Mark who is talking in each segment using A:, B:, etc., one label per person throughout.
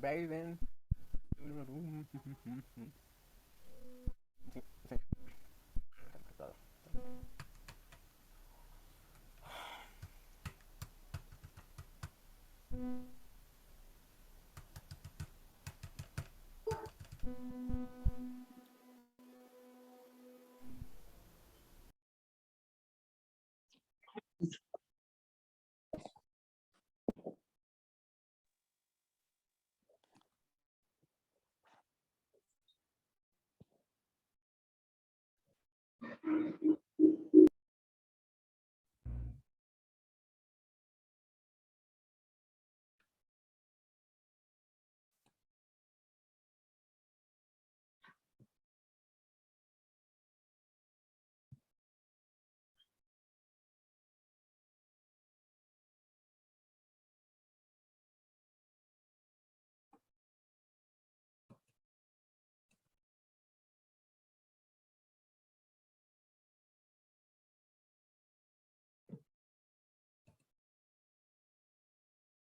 A: Baby. Sí, sí.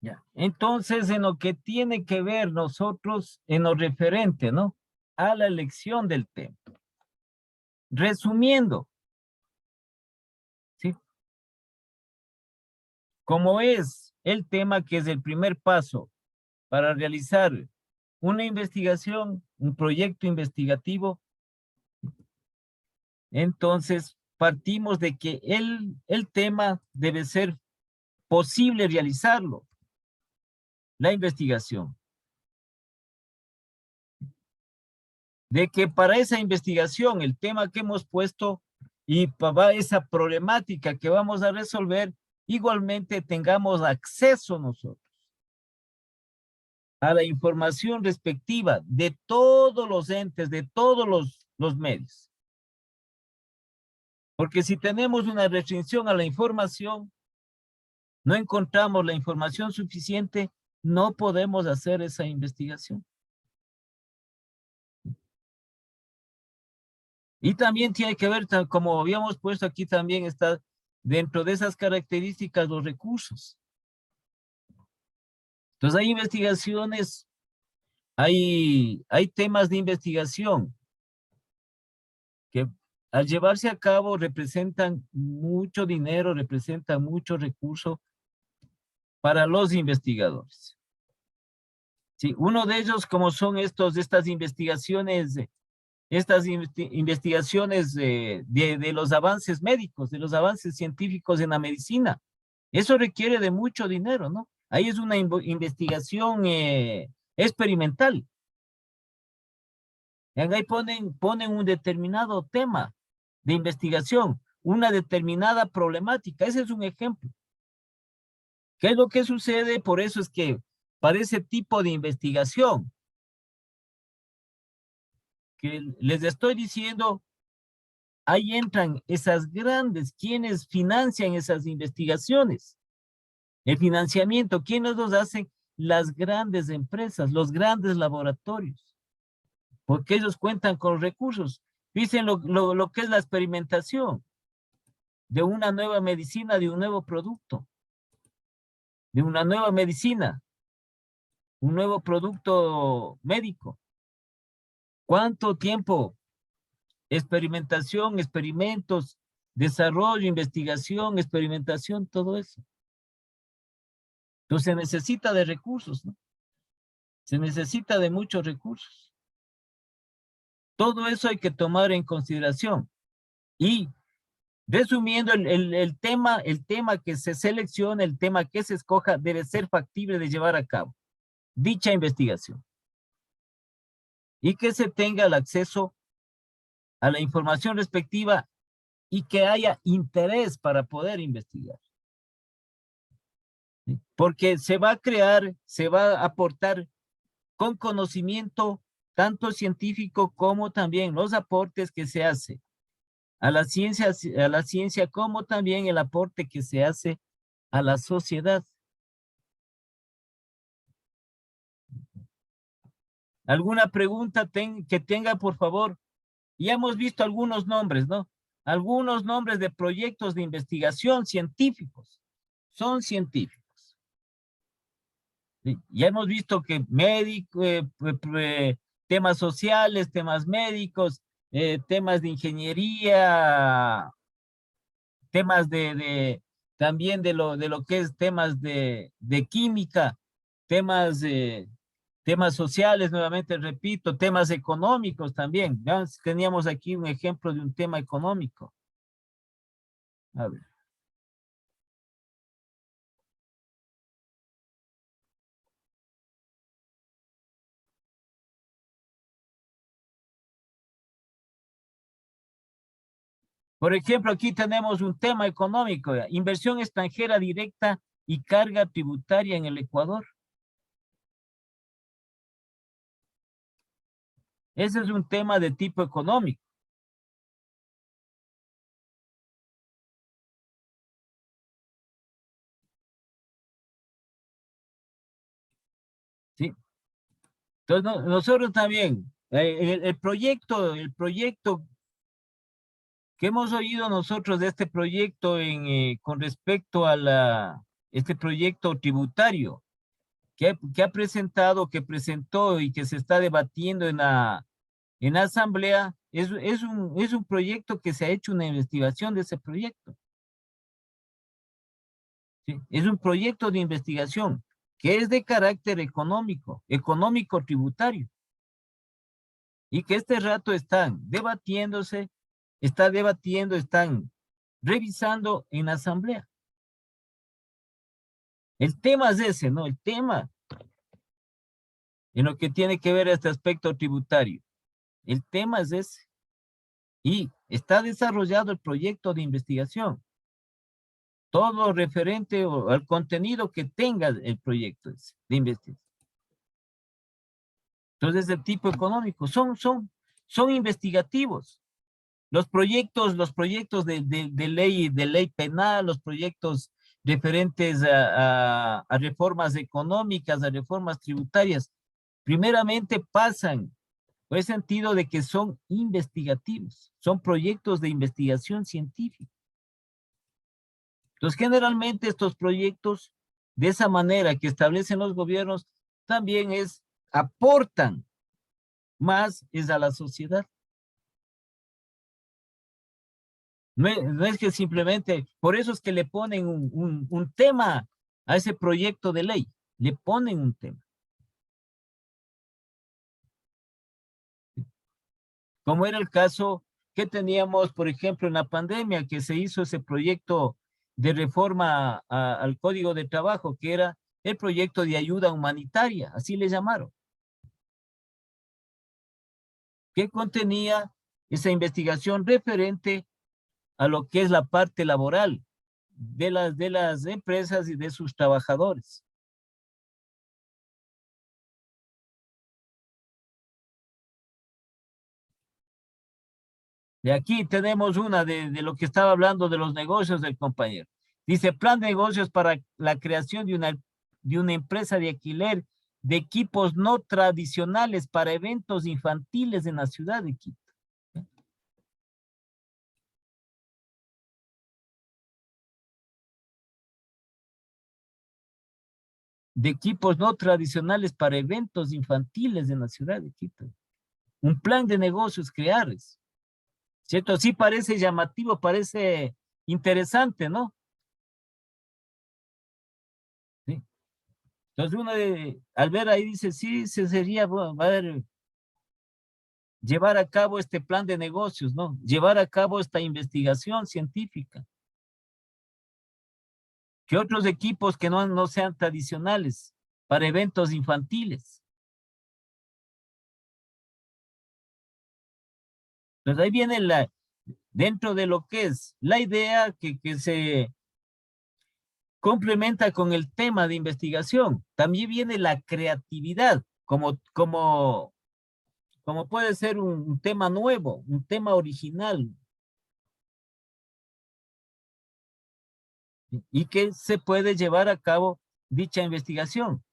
B: Ya. Entonces, en lo que tiene que ver nosotros, en lo referente, ¿no? A la elección del tema. Resumiendo, ¿sí? Como es el tema que es el primer paso para realizar una investigación, un proyecto investigativo, entonces partimos de que el tema debe ser posible realizarlo, la investigación. De que para esa investigación, el tema que hemos puesto y para esa problemática que vamos a resolver, igualmente tengamos acceso nosotros a la información respectiva de todos los entes, de todos los medios. Porque si tenemos una restricción a la información, no encontramos la información suficiente, no podemos hacer esa investigación. Y también tiene que ver, como habíamos puesto aquí, también está dentro de esas características los recursos. Entonces hay investigaciones, hay temas de investigación que al llevarse a cabo representan mucho dinero, representan mucho recurso para los investigadores. Sí, uno de ellos, como son estas investigaciones de los avances médicos, de los avances científicos en la medicina. Eso requiere de mucho dinero, ¿no? Ahí es una investigación experimental. Ahí ponen un determinado tema de investigación, una determinada problemática. Ese es un ejemplo. ¿Qué es lo que sucede? Por eso es que para ese tipo de investigación que les estoy diciendo, ahí entran esas grandes, quienes financian esas investigaciones. El financiamiento, ¿quiénes los hacen? Las grandes empresas, los grandes laboratorios, porque ellos cuentan con recursos. Dicen lo que es la experimentación de una nueva medicina, de un nuevo producto, de una nueva medicina, un nuevo producto médico. ¿Cuánto tiempo? Experimentación, experimentos, desarrollo, investigación, experimentación, todo eso. Entonces se necesita de recursos, ¿no? Se necesita de muchos recursos. Todo eso hay que tomar en consideración. Y resumiendo, el tema que se seleccione, el tema que se escoja, debe ser factible de llevar a cabo dicha investigación. Y que se tenga el acceso a la información respectiva y que haya interés para poder investigar. ¿Sí? Porque se va a crear, se va a aportar con conocimiento tanto científico como también los aportes que se hace a la ciencia como también el aporte que se hace a la sociedad. ¿Alguna pregunta que tenga, por favor? Ya hemos visto algunos nombres, ¿no? Algunos nombres de proyectos de investigación científicos. Son científicos. Sí, ya hemos visto que médico, temas sociales, temas médicos, temas de ingeniería, temas también de lo que es temas de química, temas, temas sociales, nuevamente repito, temas económicos también. Ya teníamos aquí un ejemplo de un tema económico. A ver. Por ejemplo, aquí tenemos un tema económico, ya, inversión extranjera directa y carga tributaria en el Ecuador. Ese es un tema de tipo económico, ¿sí? Entonces, nosotros también, el proyecto que hemos oído nosotros de este proyecto con respecto a este proyecto tributario que ha presentado, que presentó y que se está debatiendo en la asamblea, es un proyecto que se ha hecho una investigación de ese proyecto, ¿sí? Es un proyecto de investigación que es de carácter económico, económico tributario, y que este rato están debatiéndose, están revisando en la asamblea. El tema es ese, ¿no? El tema en lo que tiene que ver este aspecto tributario. El tema es ese. Y está desarrollado el proyecto de investigación. Todo referente al contenido que tenga el proyecto de investigación. Entonces, de tipo económico, son investigativos. Los proyectos de ley penal, los proyectos referentes a reformas económicas, a reformas tributarias, primeramente pasan por el sentido de que son investigativos, son proyectos de investigación científica. Entonces, generalmente estos proyectos, de esa manera que establecen los gobiernos, también aportan más es a la sociedad. No es que simplemente, por eso es que le ponen un tema a ese proyecto de ley, le ponen un tema. Como era el caso que teníamos, por ejemplo, en la pandemia, que se hizo ese proyecto de reforma al Código de Trabajo, que era el proyecto de ayuda humanitaria, así le llamaron, que contenía esa investigación referente a lo que es la parte laboral de las empresas y de sus trabajadores. De aquí tenemos una de lo que estaba hablando de los negocios del compañero. Dice, plan de negocios para la creación de una empresa de alquiler de equipos no tradicionales para eventos infantiles en la ciudad de Quito. De equipos no tradicionales para eventos infantiles en la ciudad de Quito. Un plan de negocios crear, ¿cierto? Sí parece llamativo, parece interesante, ¿no? Sí. Entonces uno al ver ahí dice, sí, se sería, bueno, va a haber llevar a cabo este plan de negocios, ¿no? Llevar a cabo esta investigación científica. Que otros equipos que no sean tradicionales para eventos infantiles. Pues ahí viene dentro de lo que es la idea que se complementa con el tema de investigación. También viene la creatividad, como puede ser un tema nuevo, un tema original, y que se puede llevar a cabo dicha investigación.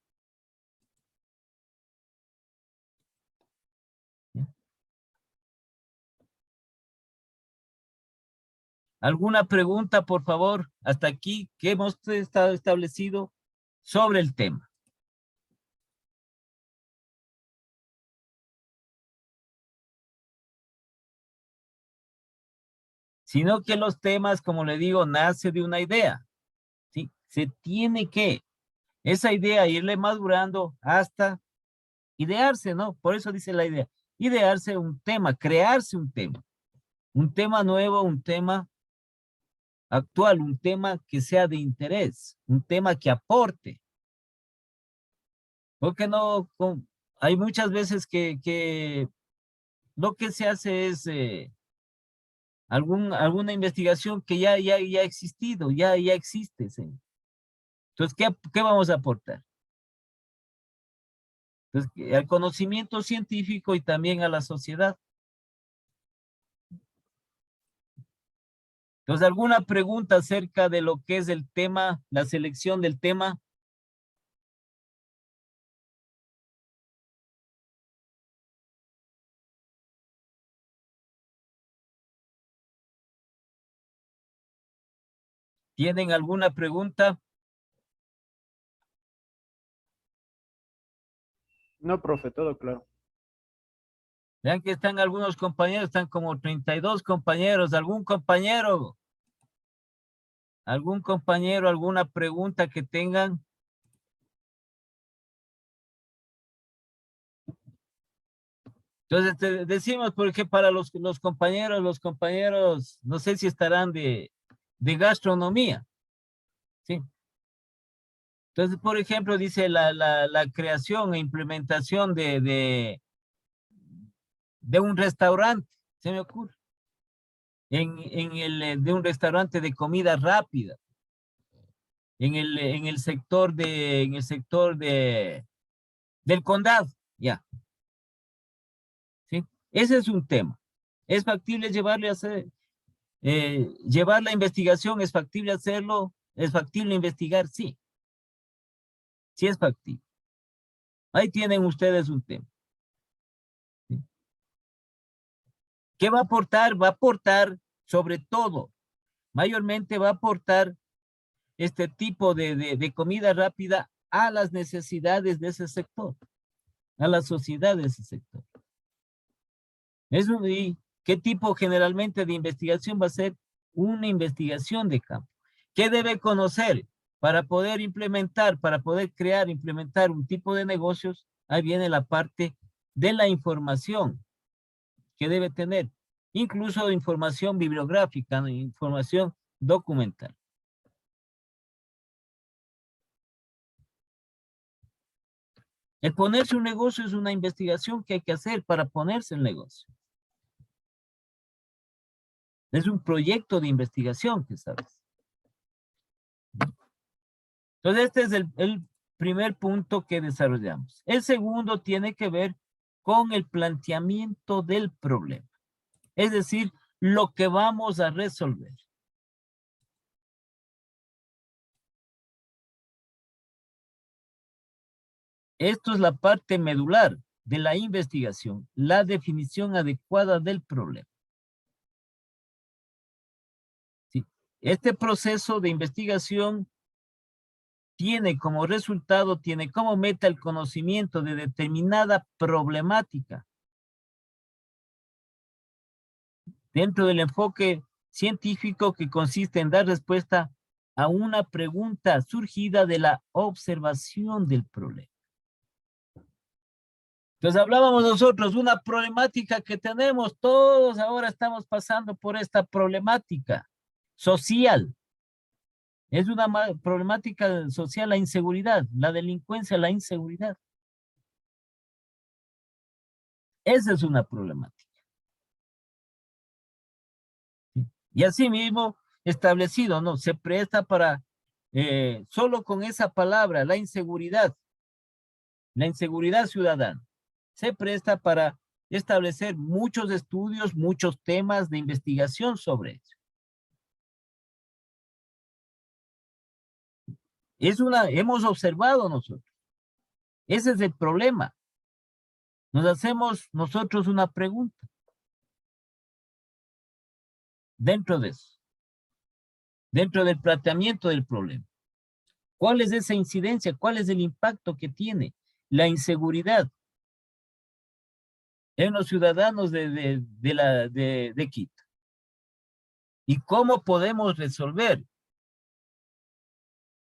B: ¿Alguna pregunta, por favor, hasta aquí que hemos establecido sobre el tema? sino que los temas, como le digo, nace de una idea, ¿sí? Se tiene que esa idea irle madurando hasta idearse, ¿no? Por eso dice la idea, idearse un tema, crearse un tema nuevo, un tema actual, un tema que sea de interés, un tema que aporte. Porque no, hay muchas veces que lo que se hace es alguna investigación que ya ha existido, ya existe. ¿Sí? Entonces, ¿qué vamos a aportar? Entonces, al conocimiento científico y también a la sociedad. Entonces, ¿alguna pregunta acerca de lo que es el tema, la selección del tema? ¿Tienen alguna pregunta?
A: No, profe, todo claro.
B: Vean que están algunos compañeros, están como 32 compañeros. ¿Algún compañero, alguna pregunta que tengan? Entonces, decimos, porque para los compañeros, no sé si estarán de gastronomía, ¿sí? Entonces, por ejemplo, dice la creación e implementación de un restaurante, se me ocurre, de un restaurante de comida rápida, en el sector del condado, ya, ¿sí? Ese es un tema. ¿Es factible llevar la investigación? ¿Es factible hacerlo? ¿Es factible investigar? Sí, sí es factible. Ahí tienen ustedes un tema. ¿Sí? ¿Qué va a aportar? Va a aportar sobre todo, mayormente va a aportar este tipo de comida rápida a las necesidades de ese sector, a la sociedad de ese sector. ¿Y qué tipo generalmente de investigación va a ser? Una investigación de campo. ¿Qué debe conocer para poder implementar, para poder crear, implementar un tipo de negocios? Ahí viene la parte de la información que debe tener, incluso información bibliográfica, información documental. El ponerse un negocio es una investigación que hay que hacer para ponerse el negocio. Es un proyecto de investigación que sabes. Entonces, este es el primer punto que desarrollamos. El segundo tiene que ver con el planteamiento del problema. Es decir, lo que vamos a resolver. Esto es la parte medular de la investigación, la definición adecuada del problema. ¿Sí? Este proceso de investigación tiene como resultado, tiene como meta el conocimiento de determinada problemática dentro del enfoque científico que consiste en dar respuesta a una pregunta surgida de la observación del problema. Entonces hablábamos nosotros, una problemática que tenemos, todos ahora estamos pasando por esta problemática social. Es una problemática social, la inseguridad, la delincuencia, la inseguridad. Esa es una problemática. ¿Sí? Y asimismo, establecido, ¿no? Se presta para, solo con esa palabra, la inseguridad ciudadana, se presta para establecer muchos estudios, muchos temas de investigación sobre eso. Hemos observado nosotros. Ese es el problema. Nos hacemos nosotros una pregunta dentro de eso, dentro del planteamiento del problema. ¿Cuál es esa incidencia? ¿Cuál es el impacto que tiene la inseguridad en los ciudadanos de Quito? ¿Y cómo podemos resolver?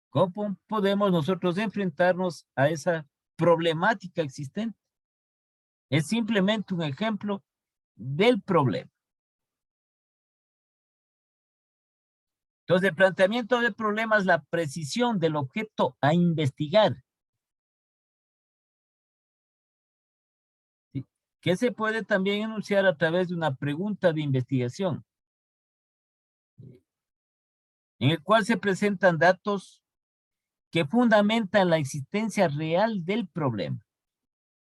B: ¿Cómo podemos nosotros enfrentarnos a esa problemática existente? Es simplemente un ejemplo del problema. Entonces, el planteamiento del problema es la precisión del objeto a investigar. ¿Sí? Que se puede también enunciar a través de una pregunta de investigación, en el cual se presentan datos que fundamentan la existencia real del problema.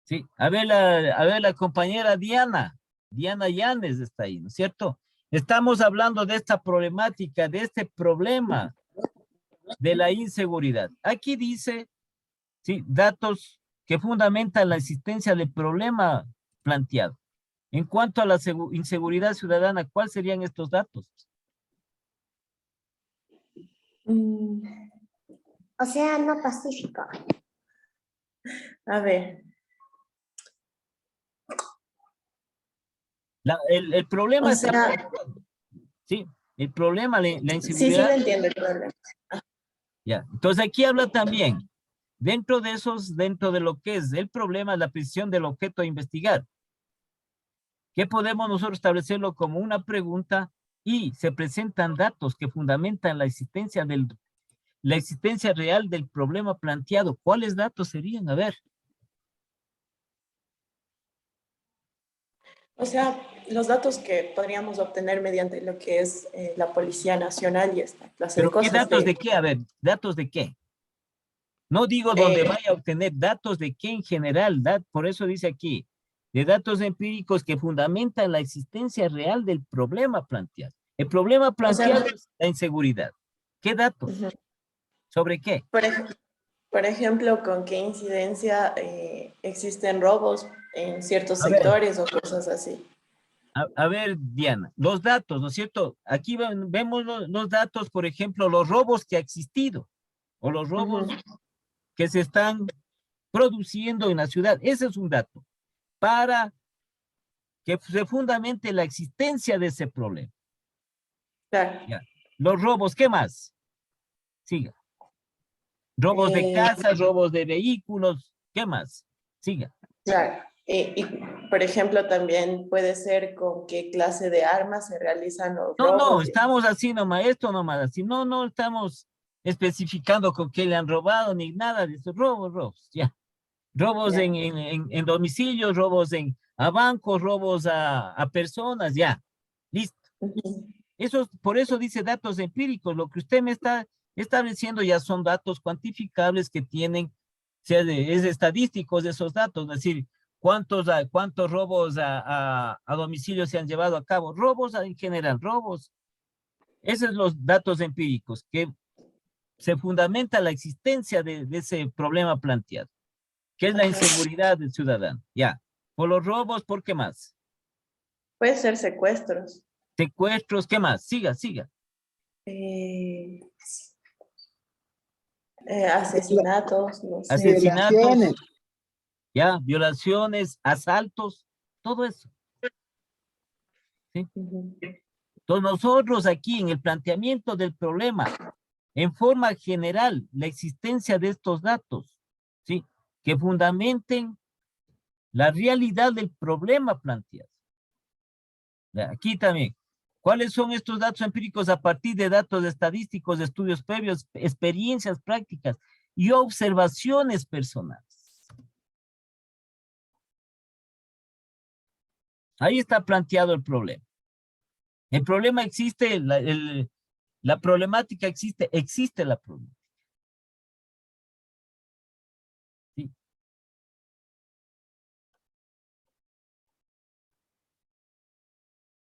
B: ¿Sí? A ver la compañera Diana Llanes está ahí, ¿no es cierto? Estamos hablando de esta problemática, de este problema de la inseguridad. Aquí dice, ¿sí? Datos que fundamentan la existencia del problema planteado. En cuanto a la inseguridad ciudadana, ¿cuáles serían estos datos?
C: Océano Pacífico.
D: A ver.
B: El problema
D: O
B: está...
D: sea,
B: Sí, el problema, la
D: sí, sí
B: inseguridad...
D: lo entiendo el problema.
B: Ya, entonces aquí habla también, dentro de lo que es el problema, la precisión del objeto a investigar. ¿Qué podemos nosotros establecerlo como una pregunta? Y se presentan datos que fundamentan la existencia real del problema planteado. ¿Cuáles datos serían? A ver.
D: O sea, los datos que podríamos obtener mediante lo que es la Policía Nacional y esta clase de
B: ¿Pero qué
D: cosas.
B: datos de qué? A ver, ¿datos de qué? No digo donde vaya a obtener datos de qué en general, por eso dice aquí, de datos empíricos que fundamentan la existencia real del problema planteado. El problema planteado es la inseguridad. ¿Qué datos? ¿Sobre qué?
D: Por ejemplo, ¿con qué incidencia existen robos en ciertos
B: A ver.
D: sectores o cosas así?
B: A ver, Diana, los datos, ¿no es cierto? Aquí vemos los datos, por ejemplo, los robos que ha existido o los robos que se están produciendo en la ciudad. Ese es un dato para que se fundamente la existencia de ese problema.
D: Claro.
B: Ya. Los robos, ¿qué más? Siga. Robos de casas, robos de vehículos, ¿qué más? Siga.
D: Claro. Y, por ejemplo, también puede ser con qué clase de armas se realizan los robos.
B: No, estamos así nomás, esto nomás así. No estamos especificando con qué le han robado ni nada de eso. Robos, ya. Robos
D: ya.
B: En domicilios, robos a bancos, robos a personas, ya. Listo. Por eso dice datos empíricos. Lo que usted me está estableciendo ya son datos cuantificables que tienen, es estadísticos de esos datos, es decir, cuántos robos a domicilio se han llevado a cabo, robos en general, robos. Esos son los datos empíricos que se fundamenta la existencia de ese problema planteado, que es la inseguridad del ciudadano. Ya, por los robos, ¿por qué más?
D: Puede ser secuestros.
B: Secuestros, ¿qué más? Siga.
D: Asesinatos, no sé.
B: Asesinatos, ya, violaciones, asaltos, todo eso. ¿Sí? Entonces nosotros aquí en el planteamiento del problema, en forma general, la existencia de estos datos, ¿sí? Que fundamenten la realidad del problema planteado. Aquí también. ¿Cuáles son estos datos empíricos a partir de datos estadísticos, de estudios previos, experiencias prácticas y observaciones personales? Ahí está planteado el problema. El problema existe, la problemática existe la problemática. ¿Sí?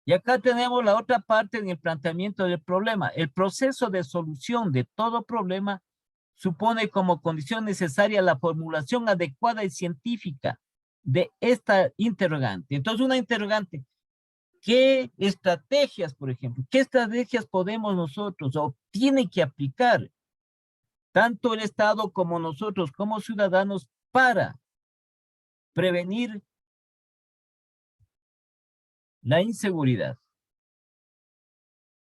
B: Y acá tenemos la otra parte en el planteamiento del problema. El proceso de solución de todo problema supone como condición necesaria la formulación adecuada y científica de esta interrogante. Entonces, una interrogante, ¿qué estrategias, por ejemplo, qué estrategias podemos nosotros o tiene que aplicar tanto el Estado como nosotros, como ciudadanos, para prevenir la inseguridad?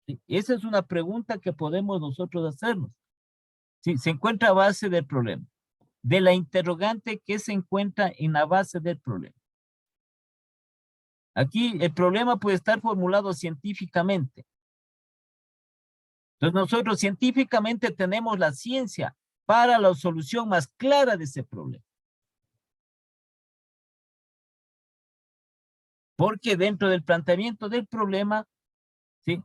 B: ¿Sí? Esa es una pregunta que podemos nosotros hacernos. ¿Sí? Se encuentra a base del problema. De la interrogante que se encuentra en la base del problema. Aquí el problema puede estar formulado científicamente. Entonces nosotros científicamente tenemos la ciencia para la solución más clara de ese problema. Porque dentro del planteamiento del problema, ¿sí?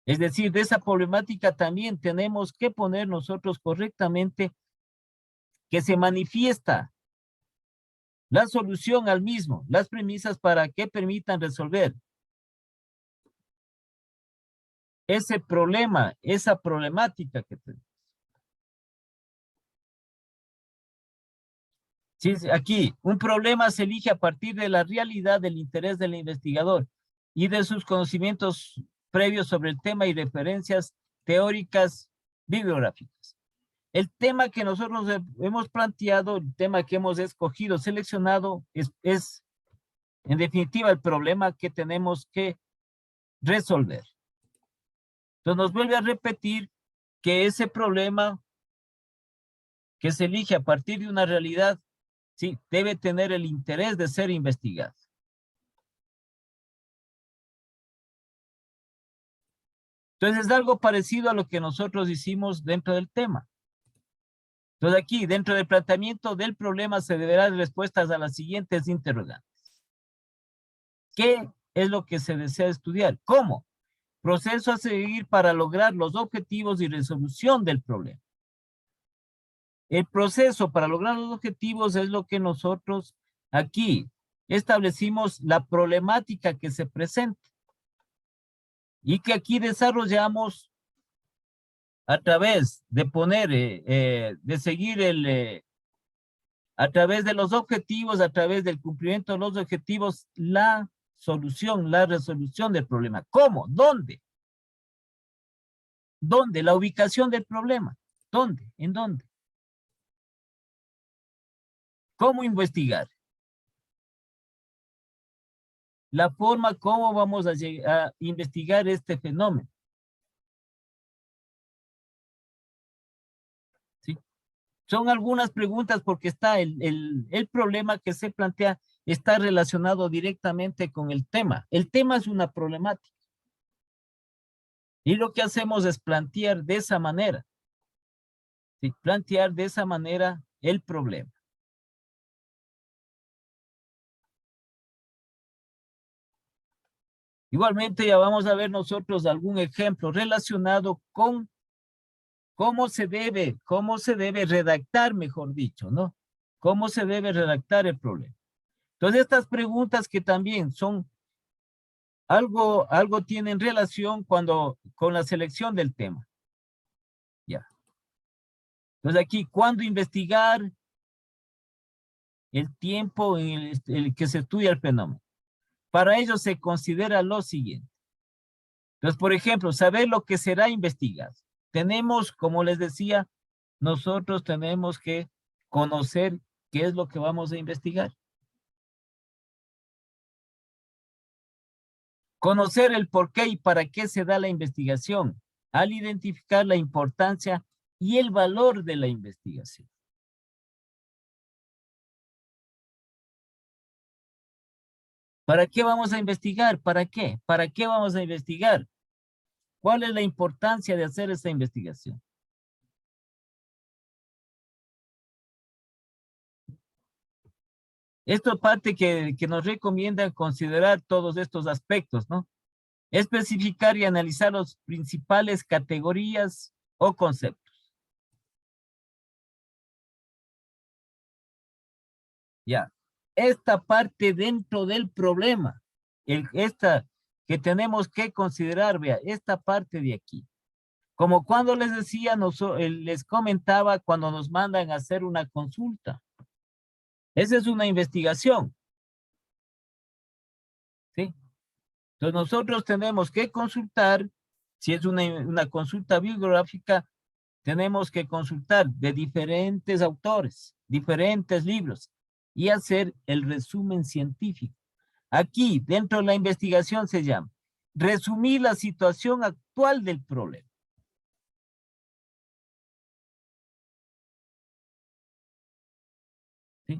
B: Es decir, de esa problemática también tenemos que poner nosotros correctamente que se manifiesta la solución al mismo, las premisas para que permitan resolver ese problema, esa problemática que tenemos. Sí, aquí, un problema se elige a partir de la realidad del interés del investigador y de sus conocimientos previos sobre el tema y referencias teóricas bibliográficas. El tema que nosotros hemos planteado, el tema que hemos escogido, seleccionado, es en definitiva el problema que tenemos que resolver. Entonces nos vuelve a repetir que ese problema que se elige a partir de una realidad, sí, debe tener el interés de ser investigado. Entonces es algo parecido a lo que nosotros hicimos dentro del tema. Entonces aquí, dentro del planteamiento del problema, se deberá dar respuestas a las siguientes interrogantes. ¿Qué es lo que se desea estudiar? ¿Cómo? Proceso a seguir para lograr los objetivos y resolución del problema. El proceso para lograr los objetivos es lo que nosotros aquí establecimos, la problemática que se presenta y que aquí desarrollamos a través de poner, de seguir a través de los objetivos, a través del cumplimiento de los objetivos, la solución, la resolución del problema. ¿Cómo? ¿Dónde? ¿Dónde? La ubicación del problema. ¿Dónde? ¿En dónde? ¿Cómo investigar? La forma cómo vamos a investigar este fenómeno. ¿Sí? Son algunas preguntas porque está el problema que se plantea está relacionado directamente con el tema. El tema es una problemática. Y lo que hacemos es plantear de esa manera. ¿Sí? Plantear de esa manera el problema. Igualmente ya vamos a ver nosotros algún ejemplo relacionado con cómo se debe redactar, mejor dicho, ¿no? Cómo se debe redactar el problema. Entonces estas preguntas que también son algo tienen relación con la selección del tema. Ya. Entonces aquí, ¿cuándo investigar? El tiempo en el que se estudia el fenómeno. Para ello se considera lo siguiente. Entonces, por ejemplo, saber lo que será investigado. Tenemos, como les decía, nosotros tenemos que conocer qué es lo que vamos a investigar. Conocer el por qué y para qué se da la investigación, al identificar la importancia y el valor de la investigación. ¿Para qué vamos a investigar? ¿Para qué? ¿Para qué vamos a investigar? ¿Cuál es la importancia de hacer esta investigación? Esto parte que nos recomienda considerar todos estos aspectos, ¿no? Especificar y analizar las principales categorías o conceptos. Ya. Esta parte dentro del problema, esta que tenemos que considerar, vea, esta parte de aquí. Como cuando les decía, les comentaba cuando nos mandan a hacer una consulta. Esa es una investigación. ¿Sí? Entonces nosotros tenemos que consultar, si es una consulta bibliográfica, tenemos que consultar de diferentes autores, diferentes libros y hacer el resumen científico. Aquí, dentro de la investigación se llama resumir la situación actual del problema. ¿Sí?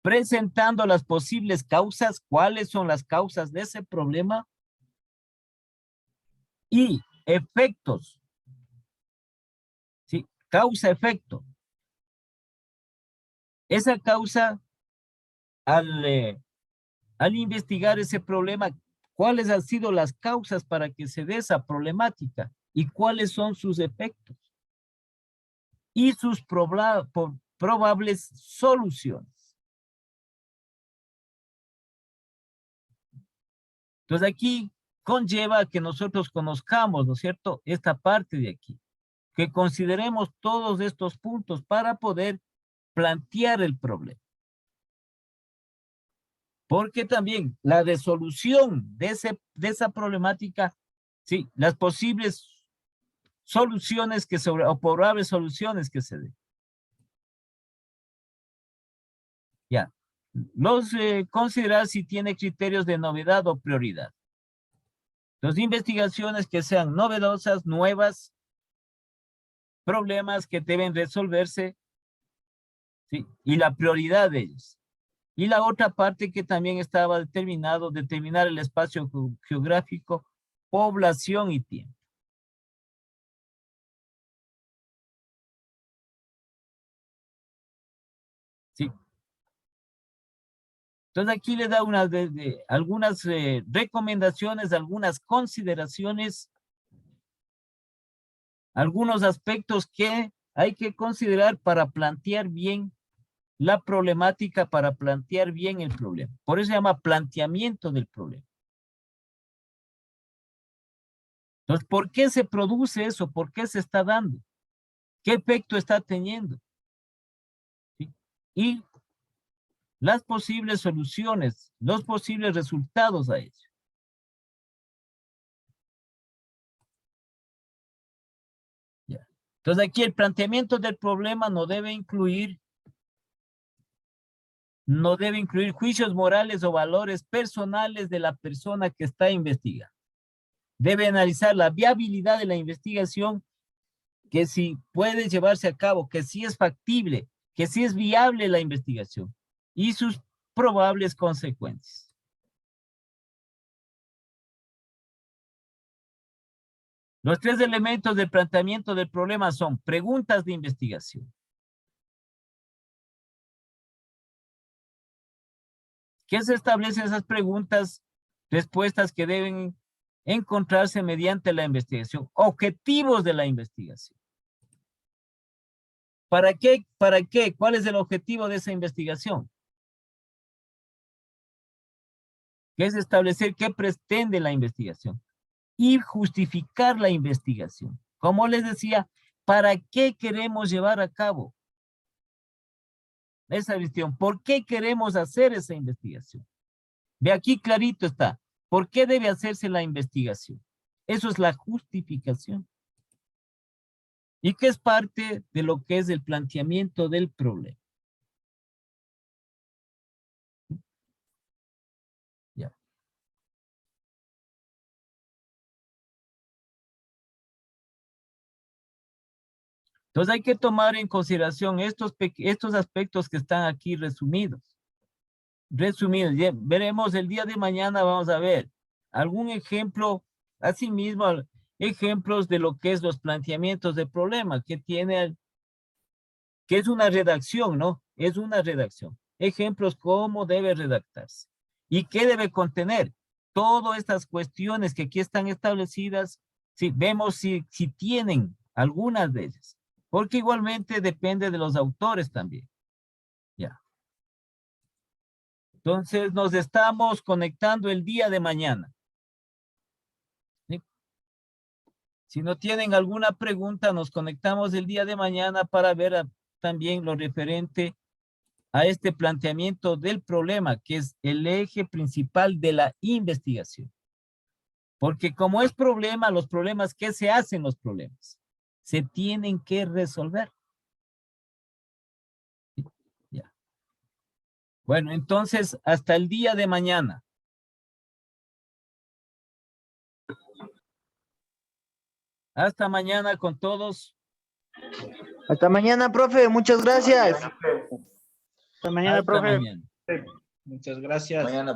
B: Presentando las posibles causas, cuáles son las causas de ese problema y efectos. ¿Sí? Causa-efecto. Esa causa, al investigar ese problema, ¿cuáles han sido las causas para que se dé esa problemática? ¿Y cuáles son sus efectos? Y sus probables soluciones. Entonces aquí conlleva que nosotros conozcamos, ¿no es cierto?, esta parte de aquí. Que consideremos todos estos puntos para poder plantear el problema. Porque también la resolución de esa problemática, sí, las posibles soluciones o probables soluciones que se den. Ya. Considerar si tiene criterios de novedad o prioridad. Las investigaciones que sean novedosas, nuevas, problemas que deben resolverse, ¿sí? Y la prioridad de ellos. Y la otra parte que también estaba determinar el espacio geográfico, población y tiempo. ¿Sí? Entonces aquí le da algunas recomendaciones, algunas consideraciones, algunos aspectos que hay que considerar para plantear bien la problemática, para plantear bien el problema. Por eso se llama planteamiento del problema. Entonces, ¿por qué se produce eso? ¿Por qué se está dando? ¿Qué efecto está teniendo? ¿Sí? Y las posibles soluciones, los posibles resultados a ello. Ya. Entonces aquí el planteamiento del problema no debe incluir juicios morales o valores personales de la persona que está investigando. Debe analizar la viabilidad de la investigación, que si puede llevarse a cabo, que si es factible, que si es viable la investigación y sus probables consecuencias. Los tres elementos del planteamiento del problema son preguntas de investigación. ¿Qué se establecen esas preguntas? Respuestas que deben encontrarse mediante la investigación. Objetivos de la investigación. ¿Para qué? ¿Para qué? ¿Cuál es el objetivo de esa investigación? Que es establecer qué pretende la investigación y justificar la investigación. Como les decía, ¿para qué queremos llevar a cabo esa investigación? ¿Por qué queremos hacer esa investigación? De aquí clarito está. ¿Por qué debe hacerse la investigación? Eso es la justificación. Y que es parte de lo que es el planteamiento del problema. Ya. Entonces hay que tomar en consideración estos aspectos que están aquí resumidos. Ya veremos el día de mañana, vamos a ver algún ejemplo, asimismo, ejemplos de lo que es los planteamientos de problema que tiene, que es una redacción, ¿no? Es una redacción. Ejemplos, cómo debe redactarse y qué debe contener. Todas estas cuestiones que aquí están establecidas, si vemos si tienen algunas de ellas, porque igualmente depende de los autores también. Ya. Entonces nos estamos conectando el día de mañana. ¿Sí? Si no tienen alguna pregunta, nos conectamos el día de mañana para ver también lo referente a este planteamiento del problema, que es el eje principal de la investigación. Porque como es problema, los problemas, ¿qué se hacen los problemas? Se tienen que resolver. ¿Sí? Ya. Bueno, entonces, hasta el día de mañana. Hasta mañana con todos.
E: Hasta mañana, profe. Muchas gracias.
A: Hasta mañana,
B: Hasta
A: profe.
B: mañana.
F: Muchas gracias.
G: Mañana